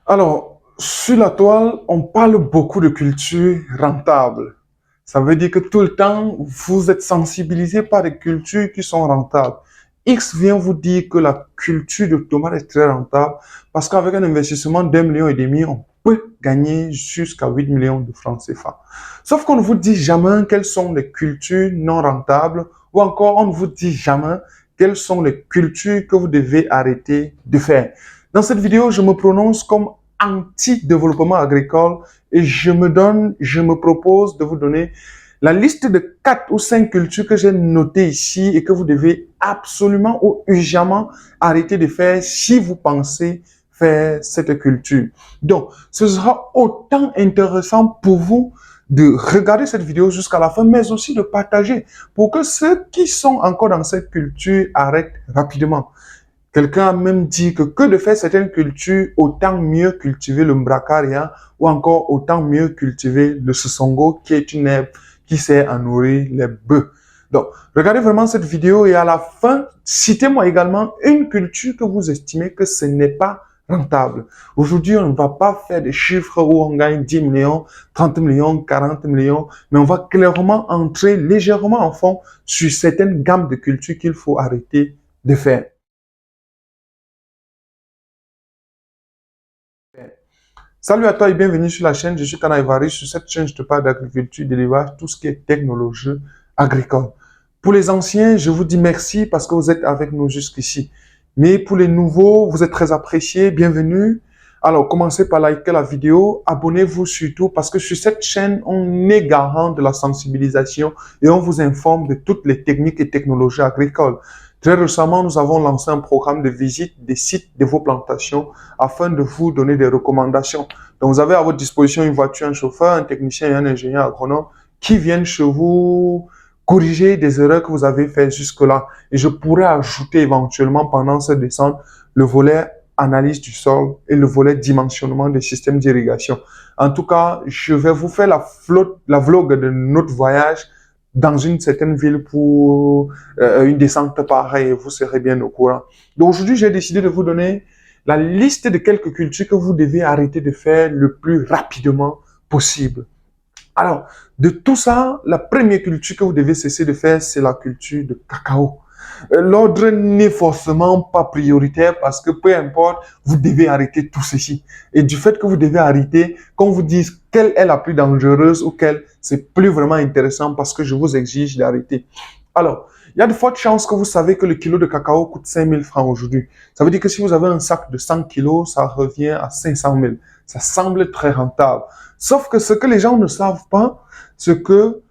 Alors, sur la toile, on parle beaucoup de culture rentable. Ça veut dire que tout le temps, vous êtes sensibilisé par des cultures qui sont rentables. X vient vous dire que la culture de tomate est très rentable parce qu'avec un investissement d'1,5 million, on peut gagner jusqu'à 8 millions de francs CFA. Sauf qu'on ne vous dit jamais quelles sont les cultures non rentables ou encore on ne vous dit jamais quelles sont les cultures que vous devez arrêter de faire. Dans cette vidéo, je me prononce comme anti-développement agricole et je me propose de vous donner la liste de 4 ou 5 cultures que j'ai notées ici et que vous devez absolument ou urgemment arrêter de faire si vous pensez faire cette culture. Donc, ce sera autant intéressant pour vous de regarder cette vidéo jusqu'à la fin, mais aussi de partager pour que ceux qui sont encore dans cette culture arrêtent rapidement. Quelqu'un a même dit que de faire certaines cultures, autant mieux cultiver le bracaria ou encore autant mieux cultiver le sisongo qui est une herbe qui sert à nourrir les bœufs. Donc, regardez vraiment cette vidéo et à la fin, citez-moi également une culture que vous estimez que ce n'est pas rentable. Aujourd'hui, on ne va pas faire des chiffres où on gagne 10 millions, 30 millions, 40 millions, mais on va clairement entrer légèrement en fond sur certaines gammes de cultures qu'il faut arrêter de faire. Salut à toi et bienvenue sur la chaîne. Je suis Kana Ivari. Sur cette chaîne, je te parle d'agriculture, d'élevage, tout ce qui est technologie agricole. Pour les anciens, je vous dis merci parce que vous êtes avec nous jusqu'ici. Mais pour les nouveaux, vous êtes très appréciés. Bienvenue. Alors, commencez par liker la vidéo. Abonnez-vous surtout parce que sur cette chaîne, on est garant de la sensibilisation et on vous informe de toutes les techniques et technologies agricoles. Très récemment, nous avons lancé un programme de visite des sites de vos plantations afin de vous donner des recommandations. Donc, vous avez à votre disposition une voiture, un chauffeur, un technicien et un ingénieur agronome qui viennent chez vous corriger des erreurs que vous avez faites jusque-là. Et je pourrais ajouter éventuellement pendant cette descente le volet analyse du sol et le volet dimensionnement des systèmes d'irrigation. En tout cas, je vais vous faire la vlog de notre voyage dans une certaine ville pour une descente pareille, vous serez bien au courant. Donc aujourd'hui, j'ai décidé de vous donner la liste de quelques cultures que vous devez arrêter de faire le plus rapidement possible. Alors, de tout ça, la première culture que vous devez cesser de faire, c'est la culture de cacao. L'ordre n'est forcément pas prioritaire parce que peu importe, vous devez arrêter tout ceci. Et du fait que vous devez arrêter, qu'on vous dise quelle est la plus dangereuse ou quelle, c'est plus vraiment intéressant parce que je vous exige d'arrêter. Alors, il y a de fortes chances que vous savez que le kilo de cacao coûte 5 000 francs aujourd'hui. Ça veut dire que si vous avez un sac de 100 kilos, ça revient à 500 000. Ça semble très rentable. Sauf que ce que les gens ne savent pas, c'est que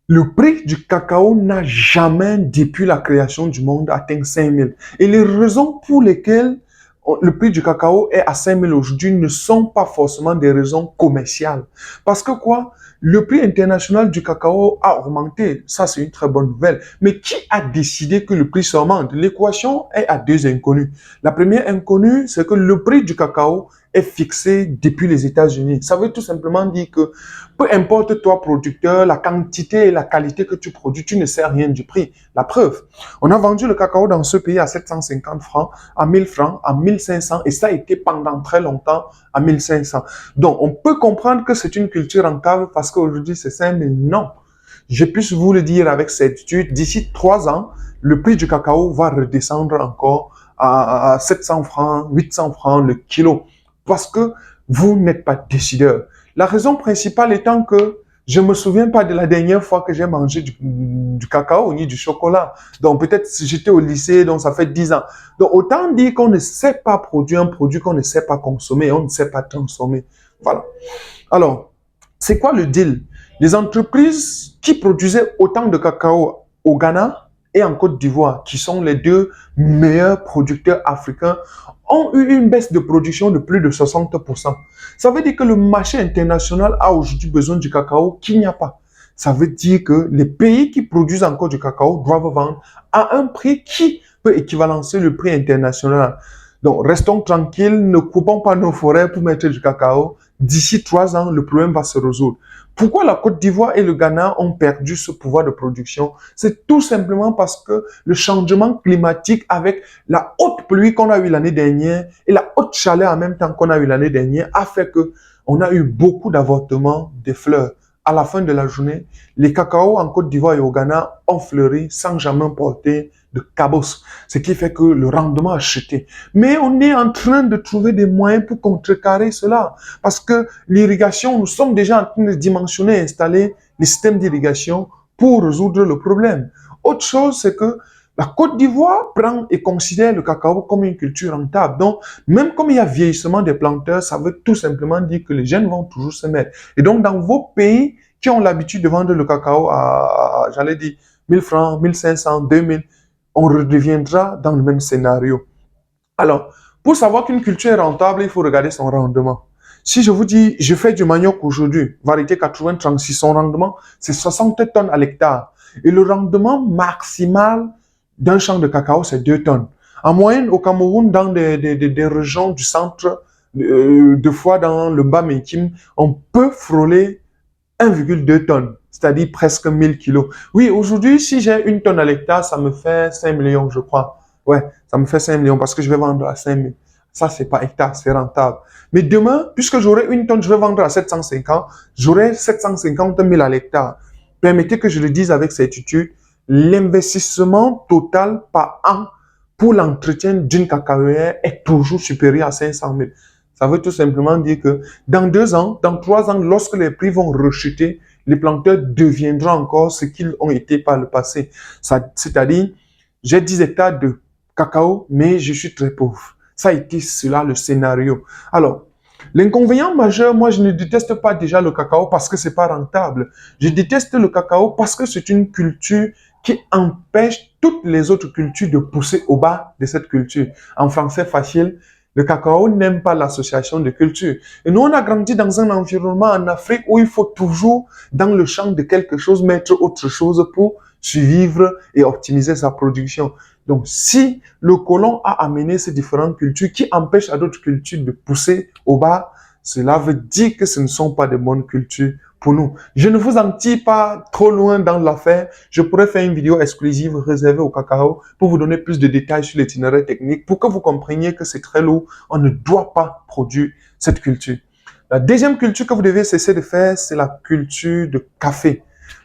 le prix du cacao n'a jamais, depuis la création du monde, atteint 5 000. Et les raisons pour lesquelles le prix du cacao est à 5 000 aujourd'hui ne sont pas forcément des raisons commerciales. Parce que quoi? Le prix international du cacao a augmenté. Ça, c'est une très bonne nouvelle. Mais qui a décidé que le prix augmente? L'équation est à deux inconnues. La première inconnue, c'est que le prix du cacao est fixé depuis les États-Unis. Ça veut tout simplement dire que peu importe toi, producteur, la quantité et la qualité que tu produis, tu ne sais rien du prix. La preuve, on a vendu le cacao dans ce pays à 750 francs, à 1000 francs, à 1500 et ça a été pendant très longtemps à 1500. Donc, on peut comprendre que c'est une culture rentable parce qu'aujourd'hui, c'est 5000. Non. Je puisse vous le dire avec certitude, d'ici 3 ans, le prix du cacao va redescendre encore à 700 francs, 800 francs le kilo parce que vous n'êtes pas décideur. La raison principale étant que je me souviens pas de la dernière fois que j'ai mangé du cacao ni du chocolat. Donc peut-être si j'étais au lycée, donc ça fait 10 ans. Donc autant dire qu'on ne sait pas produire un produit qu'on ne sait pas consommer, on ne sait pas transformer. Voilà. Alors, c'est quoi le deal? Les entreprises qui produisaient autant de cacao au Ghana et en Côte d'Ivoire, qui sont les deux meilleurs producteurs africains, ont eu une baisse de production de plus de 60%. Ça veut dire que le marché international a aujourd'hui besoin du cacao qu'il n'y a pas. Ça veut dire que les pays qui produisent encore du cacao doivent vendre à un prix qui peut équivalencer le prix international. Donc, restons tranquilles, ne coupons pas nos forêts pour mettre du cacao. D'ici 3 ans, le problème va se résoudre. Pourquoi la Côte d'Ivoire et le Ghana ont perdu ce pouvoir de production? C'est tout simplement parce que le changement climatique avec la haute pluie qu'on a eue l'année dernière et la haute chaleur en même temps qu'on a eu l'année dernière a fait que on a eu beaucoup d'avortements des fleurs. À la fin de la journée, les cacaos en Côte d'Ivoire et au Ghana ont fleuri sans jamais porter de cabosse, ce qui fait que le rendement a chuté. Mais on est en train de trouver des moyens pour contrecarrer cela, parce que l'irrigation, nous sommes déjà en train de dimensionner et installer les systèmes d'irrigation pour résoudre le problème. Autre chose, c'est que la Côte d'Ivoire prend et considère le cacao comme une culture rentable. Donc, même comme il y a vieillissement des planteurs, ça veut tout simplement dire que les jeunes vont toujours se mettre. Et donc, dans vos pays qui ont l'habitude de vendre le cacao à j'allais dire, 1000 francs, 1500, 2000, on redeviendra dans le même scénario. Alors, pour savoir qu'une culture est rentable, il faut regarder son rendement. Si je vous dis, je fais du manioc aujourd'hui, variété 80-36, son rendement, c'est 60 tonnes à l'hectare. Et le rendement maximal d'un champ de cacao, c'est 2 tonnes. En moyenne, au Cameroun, dans des régions du centre, deux fois dans le Bas-Mékim, on peut frôler 1,2 tonnes, c'est-à-dire presque 1000 kilos. Oui, aujourd'hui, si j'ai 1 tonne à l'hectare, ça me fait 5 millions, je crois. Ouais, ça me fait 5 millions parce que je vais vendre à 5 000. Ça, c'est pas hectare, c'est rentable. Mais demain, puisque j'aurai 1 tonne, je vais vendre à 750, j'aurai 750 000 à l'hectare. Permettez que je le dise avec certitude, l'investissement total par an pour l'entretien d'une cacaoyère est toujours supérieur à 500 000. Ça veut tout simplement dire que dans 2 ans, dans 3 ans, lorsque les prix vont rechuter, les planteurs deviendront encore ce qu'ils ont été par le passé. C'est-à-dire, j'ai 10 hectares de cacao, mais je suis très pauvre. Ça a été cela le scénario. Alors, l'inconvénient majeur, moi, je ne déteste pas déjà le cacao parce que c'est pas rentable. Je déteste le cacao parce que c'est une culture qui empêche toutes les autres cultures de pousser au bas de cette culture. En français facile, le cacao n'aime pas l'association de cultures. Et nous, on a grandi dans un environnement en Afrique où il faut toujours, dans le champ de quelque chose, mettre autre chose pour survivre et optimiser sa production. Donc, si le colon a amené ces différentes cultures qui empêchent à d'autres cultures de pousser au bas, cela veut dire que ce ne sont pas de bonnes cultures pour nous. Je ne vous en tire pas trop loin dans l'affaire. Je pourrais faire une vidéo exclusive réservée au cacao pour vous donner plus de détails sur l'itinéraire technique pour que vous compreniez que c'est très lourd. On ne doit pas produire cette culture. La deuxième culture que vous devez cesser de faire, c'est la culture de café.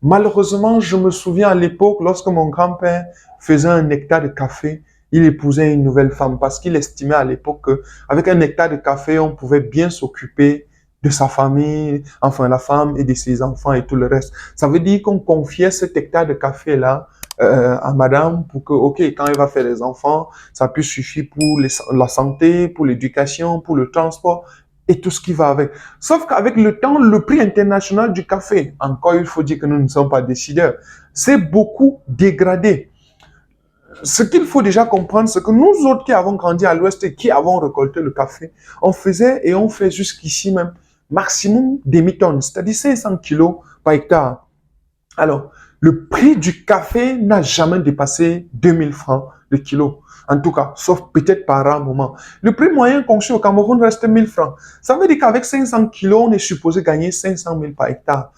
Malheureusement, je me souviens à l'époque, lorsque mon grand-père faisait 1 hectare de café, il épousait une nouvelle femme parce qu'il estimait à l'époque qu'avec 1 hectare de café, on pouvait bien s'occuper de sa famille, enfin la femme et de ses enfants et tout le reste. Ça veut dire qu'on confiait cet hectare de café-là à madame pour que, ok, quand elle va faire des enfants, ça puisse suffire pour la santé, pour l'éducation, pour le transport et tout ce qui va avec. Sauf qu'avec le temps, le prix international du café, encore il faut dire que nous ne sommes pas décideurs, s'est beaucoup dégradé. Ce qu'il faut déjà comprendre, c'est que nous autres qui avons grandi à l'Ouest et qui avons récolté le café, on faisait et on fait jusqu'ici même maximum demi-tonnes, c'est-à-dire 500 kilos par hectare. Alors, le prix du café n'a jamais dépassé 2000 francs le kilo. En tout cas, sauf peut-être par un moment. Le prix moyen conçu au Cameroun reste 1000 francs. Ça veut dire qu'avec 500 kilos, on est supposé gagner 500 000 par hectare.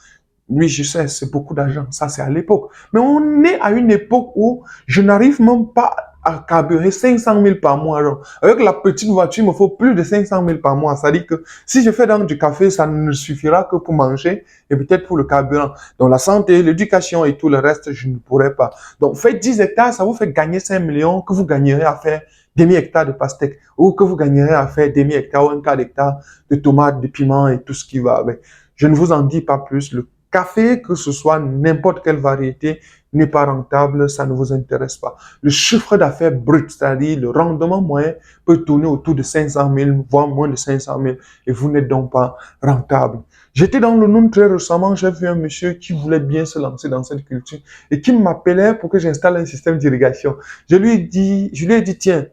Oui, je sais, c'est beaucoup d'argent. Ça, c'est à l'époque. Mais on est à une époque où je n'arrive même pas à carburer 500 000 par mois. Alors, avec la petite voiture, il me faut plus de 500 000 par mois. Ça dit que si je fais donc du café, ça ne suffira que pour manger et peut-être pour le carburant. Donc, la santé, l'éducation et tout le reste, je ne pourrais pas. Donc, faites 10 hectares, ça vous fait gagner 5 millions que vous gagnerez à faire demi-hectare de pastèque ou que vous gagnerez à faire demi-hectare ou 1/4 d'hectare de tomates, de piments et tout ce qui va avec. Je ne vous en dis pas plus. Le café, que ce soit n'importe quelle variété, n'est pas rentable, ça ne vous intéresse pas. Le chiffre d'affaires brut, c'est-à-dire le rendement moyen, peut tourner autour de 500 000, voire moins de 500 000, et vous n'êtes donc pas rentable. J'étais dans le Noun très récemment, j'ai vu un monsieur qui voulait bien se lancer dans cette culture et qui m'appelait pour que j'installe un système d'irrigation. Je lui ai dit, tiens,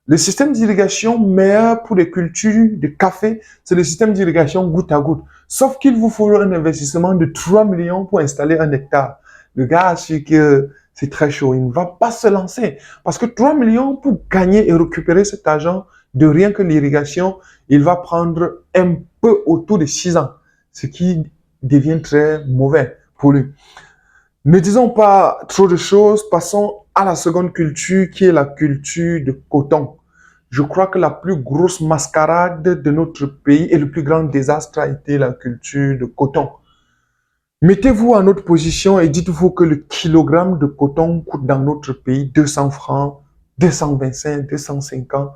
le système d'irrigation meilleur pour les cultures de café, c'est le système d'irrigation goutte à goutte. Sauf qu'il vous faut un investissement de 3 millions pour installer 1 hectare. Le gars a su que c'est très chaud. Il ne va pas se lancer. Parce que 3 millions pour gagner et récupérer cet argent, de rien que l'irrigation, il va prendre un peu autour de 6 ans, ce qui devient très mauvais pour lui. Ne disons pas trop de choses, passons à la seconde culture qui est la culture de coton. Je crois que la plus grosse mascarade de notre pays et le plus grand désastre a été la culture de coton. Mettez-vous à notre position et dites-vous que le kilogramme de coton coûte dans notre pays 200 francs, 225, 250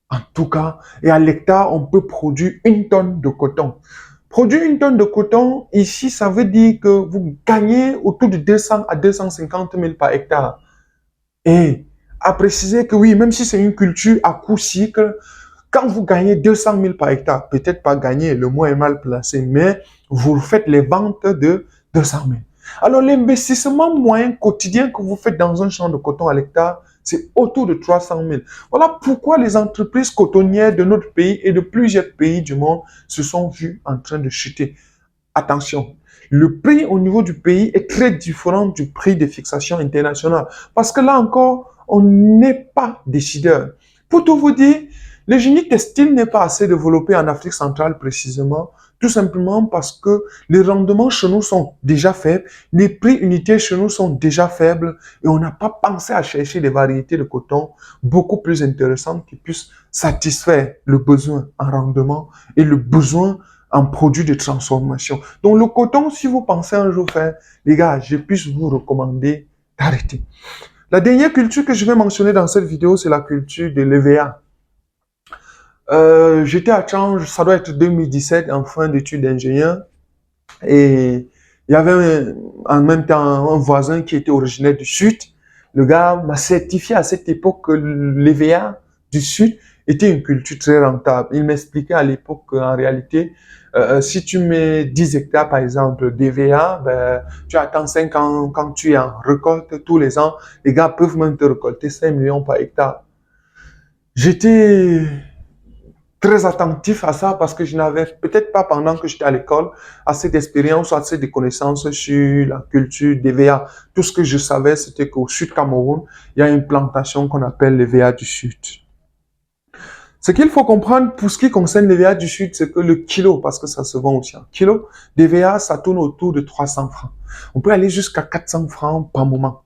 en tout cas. Et à l'hectare, on peut produire 1 tonne de coton. Produire 1 tonne de coton, ici, ça veut dire que vous gagnez autour de 200 à 250 000 par hectare. Et à préciser que oui, même si c'est une culture à coût cycle, quand vous gagnez 200 000 par hectare, peut-être pas gagner, le mot est mal placé, mais vous faites les ventes de 200 000. Alors l'investissement moyen quotidien que vous faites dans un champ de coton à l'hectare, c'est autour de 300 000. Voilà pourquoi les entreprises cotonnières de notre pays et de plusieurs pays du monde se sont vues en train de chuter. Attention, le prix au niveau du pays est très différent du prix de fixation internationale. Parce que là encore, on n'est pas décideur. Pour tout vous dire, le génie textile n'est pas assez développé en Afrique centrale précisément, tout simplement parce que les rendements chez nous sont déjà faibles, les prix unitaires chez nous sont déjà faibles et on n'a pas pensé à chercher des variétés de coton beaucoup plus intéressantes qui puissent satisfaire le besoin en rendement et le besoin en produits de transformation. Donc le coton, si vous pensez un jour faire, les gars, je puisse vous recommander d'arrêter. La dernière culture que je vais mentionner dans cette vidéo, c'est la culture de l'EVA. J'étais à Change, ça doit être 2017, en fin d'études d'ingénieur. Et il y avait en même temps un voisin qui était originaire du Sud. Le gars m'a certifié à cette époque que l'EVA du Sud était une culture très rentable. Il m'expliquait à l'époque qu'en réalité, si tu mets 10 hectares, par exemple, d'EVA, ben, tu attends 5 ans, quand tu en récoltes tous les ans, les gars peuvent même te récolter 5 millions par hectare. J'étais très attentif à ça parce que je n'avais peut-être pas pendant que j'étais à l'école assez d'expérience ou assez de connaissances sur la culture d'EVA. Tout ce que je savais, c'était qu'au Sud Cameroun, il y a une plantation qu'on appelle l'EVA du Sud. Ce qu'il faut comprendre pour ce qui concerne l'EVA du Sud, c'est que le kilo, parce que ça se vend aussi en kilo, d'EVA, ça tourne autour de 300 francs. On peut aller jusqu'à 400 francs par moment.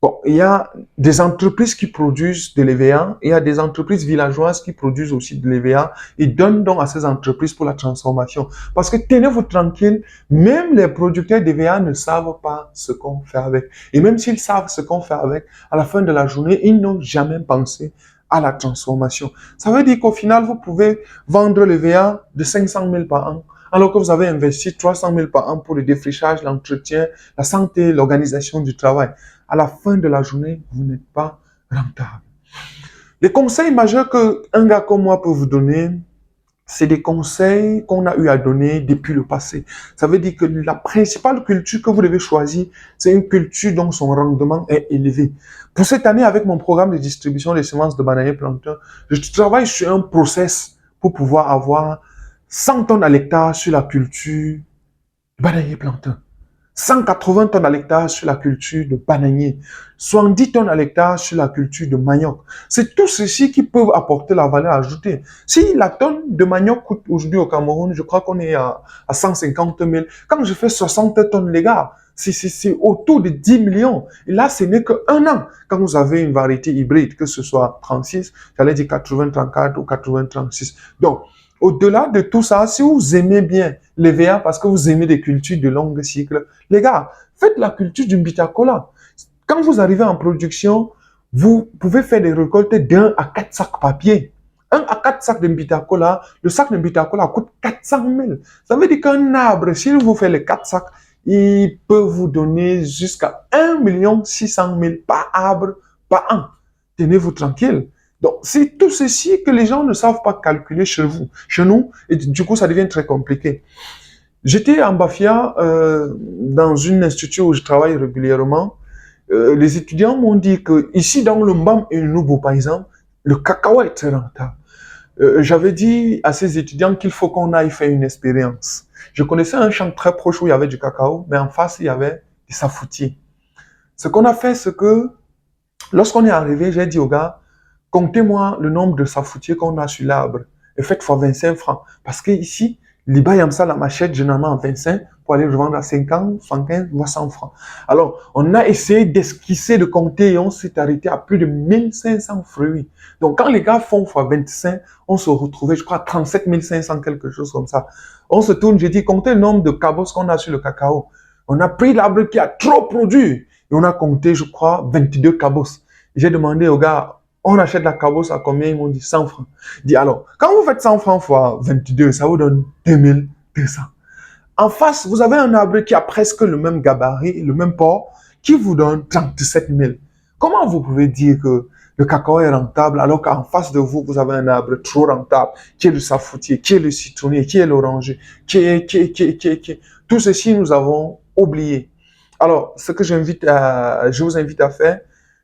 Bon, il y a des entreprises qui produisent de l'EVA, il y a des entreprises villageoises qui produisent aussi de l'EVA et donnent donc à ces entreprises pour la transformation. Parce que tenez-vous tranquille, même les producteurs d'EVA ne savent pas ce qu'on fait avec. Et même s'ils savent ce qu'on fait avec, à la fin de la journée, ils n'ont jamais pensé à la transformation. Ça veut dire qu'au final, vous pouvez vendre l'EVA de 500 000 par an, alors que vous avez investi 300 000 par an pour le défrichage, l'entretien, la santé, l'organisation du travail. À la fin de la journée, vous n'êtes pas rentable. Les conseils majeurs qu'un gars comme moi peut vous donner, c'est des conseils qu'on a eu à donner depuis le passé. Ça veut dire que la principale culture que vous devez choisir, c'est une culture dont son rendement est élevé. Pour cette année, avec mon programme de distribution des semences de bananier plantain, je travaille sur un process pour pouvoir avoir 100 tonnes à l'hectare sur la culture de bananier plantain. 180 tonnes à l'hectare sur la culture de bananier, 70 tonnes à l'hectare sur la culture de manioc. C'est tout ceci qui peuvent apporter la valeur ajoutée. Si la tonne de manioc coûte aujourd'hui au Cameroun, je crois qu'on est à 150 000. Quand je fais 60 tonnes, les gars, c'est autour de 10 millions. Et là, ce n'est qu'un an. Quand vous avez une variété hybride, que ce soit 36, j'allais dire 80-34 ou 80-36. Donc, au-delà de tout ça, si vous aimez bien l'EVA parce que vous aimez des cultures de longue cycle, les gars, faites la culture du Mbitakola. Quand vous arrivez en production, vous pouvez faire des récoltes d'1 à 4 sacs papier. 1 à 4 sacs de Mbitakola, le sac de Mbitakola coûte 400 000. Ça veut dire qu'un arbre, s'il vous fait les 4 sacs, il peut vous donner jusqu'à 1 600 000 par arbre par an. Tenez-vous tranquille. Donc, c'est tout ceci que les gens ne savent pas calculer chez vous, chez nous, et du coup, ça devient très compliqué. J'étais en Bafia, dans une institut où je travaille régulièrement. Les étudiants m'ont dit que ici, dans le Mbam et le Nubu, par exemple, le cacao est très rentable. J'avais dit à ces étudiants qu'il faut qu'on aille faire une expérience. Je connaissais un champ très proche où il y avait du cacao, mais en face, il y avait des safoutiers. Ce qu'on a fait, c'est que, lorsqu'on est arrivé, j'ai dit aux gars, comptez-moi le nombre de safoutiers qu'on a sur l'arbre et faites fois 25 francs. Parce que ici, l'IBA Yamsa la m'achète généralement à 25 pour aller le vendre à 50, 75, voire 100 francs. Alors, on a essayé d'esquisser, de compter et on s'est arrêté à plus de 1500 fruits. Donc, quand les gars font fois 25, on se retrouvait, je crois, à 37 500, quelque chose comme ça. On se tourne, j'ai dit, comptez le nombre de cabos qu'on a sur le cacao. On a pris l'arbre qui a trop produit et on a compté, je crois, 22 cabos. J'ai demandé aux gars, on achète la cabosse à combien? Ils m'ont dit 100 francs. Je dis alors, quand vous faites 100 francs fois 22, ça vous donne 2200. En face, vous avez un arbre qui a presque le même gabarit, le même port, qui vous donne 37 000. Comment vous pouvez dire que le cacao est rentable alors qu'en face de vous, vous avez un arbre trop rentable, qui est le safoutier, qui est le citronnier, qui est l'oranger, qui. Tout ceci, nous avons oublié. Alors, ce que je vous invite à faire,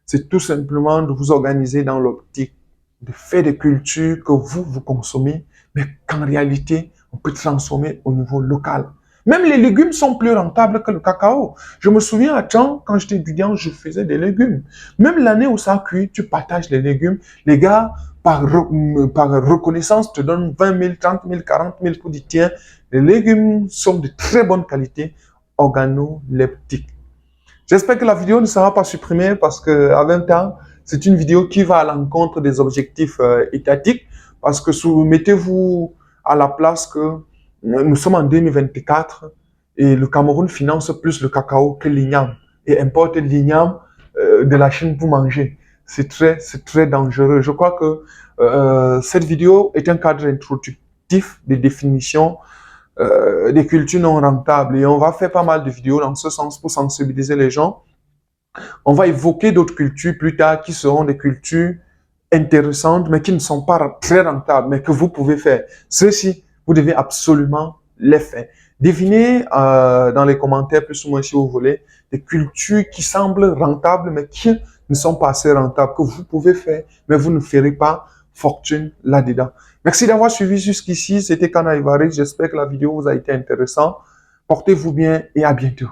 c'est tout simplement de vous organiser dans l'optique de faire des cultures que vous consommez, mais qu'en réalité, on peut transformer au niveau local. Même les légumes sont plus rentables que le cacao. Je me souviens à temps, quand j'étais étudiant, je faisais des légumes. Même l'année où ça a cuit, tu partages les légumes. Les gars, par reconnaissance, te donnent 20 000, 30 000, 40 000 pour dire, tiens, les légumes sont de très bonne qualité, organoleptiques. J'espère que la vidéo ne sera pas supprimée parce que, en même temps, c'est une vidéo qui va à l'encontre des objectifs étatiques parce que mettez-vous à la place que nous sommes en 2024 et le Cameroun finance plus le cacao que l'igname et importe l'igname de la Chine pour manger. C'est très dangereux. Je crois que cette vidéo est un cadre introductif de définition des cultures non rentables et on va faire pas mal de vidéos dans ce sens pour sensibiliser les gens. On va évoquer d'autres cultures plus tard qui seront des cultures intéressantes mais qui ne sont pas très rentables mais que vous pouvez faire. Ceci, vous devez absolument les faire. Devinez dans les commentaires plus ou moins si vous voulez des cultures qui semblent rentables mais qui ne sont pas assez rentables que vous pouvez faire mais vous ne ferez pas fortune là-dedans. Merci d'avoir suivi jusqu'ici. C'était Kana Ivaris. J'espère que la vidéo vous a été intéressante. Portez-vous bien et à bientôt.